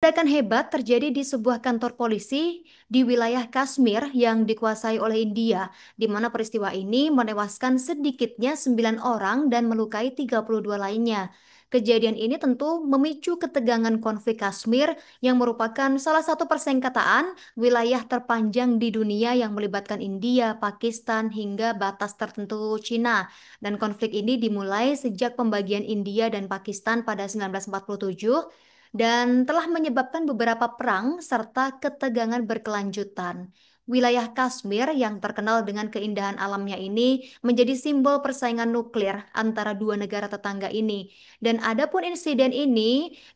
Ledakan hebat terjadi di sebuah kantor polisi di wilayah Kashmir yang dikuasai oleh India, di mana peristiwa ini menewaskan sedikitnya 9 orang dan melukai 32 lainnya. Kejadian ini tentu memicu ketegangan konflik Kashmir yang merupakan salah satu persengketaan wilayah terpanjang di dunia yang melibatkan India, Pakistan, hingga batas tertentu Cina. Dan konflik ini dimulai sejak pembagian India dan Pakistan pada 1947 dan telah menyebabkan beberapa perang serta ketegangan berkelanjutan. Wilayah Kashmir yang terkenal dengan keindahan alamnya ini menjadi simbol persaingan nuklir antara dua negara tetangga ini. Dan adapun insiden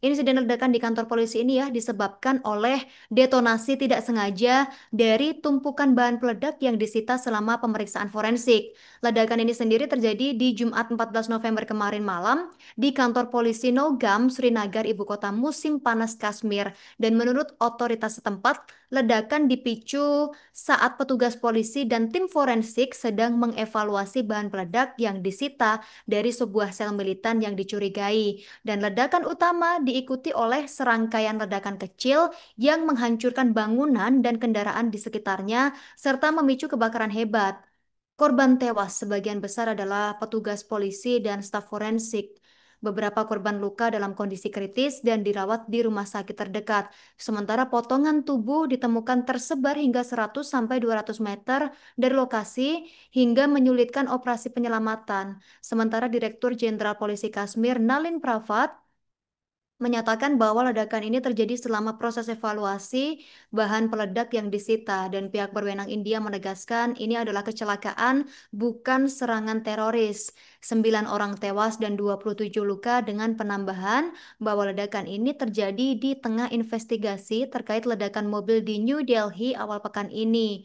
ledakan di kantor polisi ini ya disebabkan oleh detonasi tidak sengaja dari tumpukan bahan peledak yang disita selama pemeriksaan forensik. Ledakan ini sendiri terjadi di Jumat 14 November kemarin malam di kantor polisi Nogam, Srinagar, ibu kota musim panas Kashmir. Dan menurut otoritas setempat, ledakan dipicu saat petugas polisi dan tim forensik sedang mengevaluasi bahan peledak yang disita dari sebuah sel militan yang dicurigai. Dan ledakan utama diikuti oleh serangkaian ledakan kecil yang menghancurkan bangunan dan kendaraan di sekitarnya serta memicu kebakaran hebat. Korban tewas sebagian besar adalah petugas polisi dan staf forensik. Beberapa korban luka dalam kondisi kritis dan dirawat di rumah sakit terdekat. Sementara potongan tubuh ditemukan tersebar hingga 100 sampai 200 meter dari lokasi hingga menyulitkan operasi penyelamatan. Sementara Direktur Jenderal Polisi Kashmir Nalin Pravat menyatakan bahwa ledakan ini terjadi selama proses evaluasi bahan peledak yang disita dan pihak berwenang India menegaskan ini adalah kecelakaan bukan serangan teroris. 9 orang tewas dan 27 luka dengan penambahan bahwa ledakan ini terjadi di tengah investigasi terkait ledakan mobil di New Delhi awal pekan ini.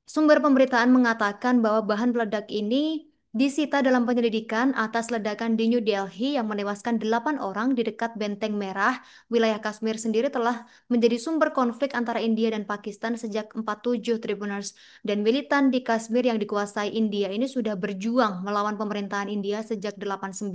Sumber pemberitaan mengatakan bahwa bahan peledak ini disita dalam penyelidikan atas ledakan di New Delhi yang menewaskan 8 orang di dekat Benteng Merah. Wilayah Kashmir sendiri telah menjadi sumber konflik antara India dan Pakistan sejak 47 Tribunals. Dan militan di Kashmir yang dikuasai India ini sudah berjuang melawan pemerintahan India sejak 89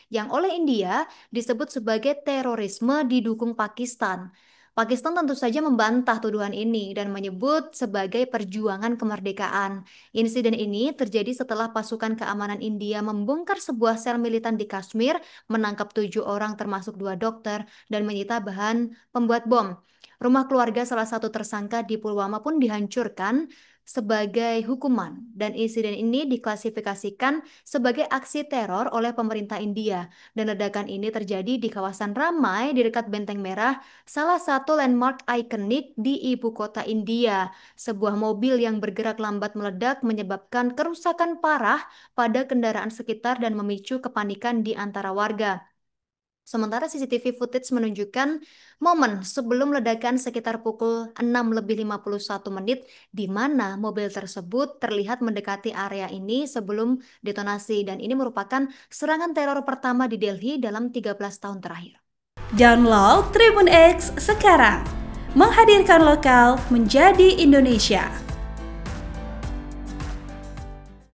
yang oleh India disebut sebagai terorisme didukung Pakistan. Pakistan tentu saja membantah tuduhan ini dan menyebut sebagai perjuangan kemerdekaan. Insiden ini terjadi setelah pasukan keamanan India membongkar sebuah sel militan di Kashmir, menangkap 7 orang termasuk 2 dokter, dan menyita bahan pembuat bom. Rumah keluarga salah satu tersangka di Pulwama pun dihancurkan sebagai hukuman, dan insiden ini diklasifikasikan sebagai aksi teror oleh pemerintah India. Dan ledakan ini terjadi di kawasan ramai di dekat Benteng Merah, salah satu landmark ikonik di ibu kota India. Sebuah mobil yang bergerak lambat meledak menyebabkan kerusakan parah pada kendaraan sekitar dan memicu kepanikan di antara warga. Sementara CCTV footage menunjukkan momen sebelum ledakan sekitar pukul 6:51 di mana mobil tersebut terlihat mendekati area ini sebelum detonasi, dan ini merupakan serangan teror pertama di Delhi dalam 13 tahun terakhir. Download Tribun X sekarang, menghadirkan lokal menjadi Indonesia.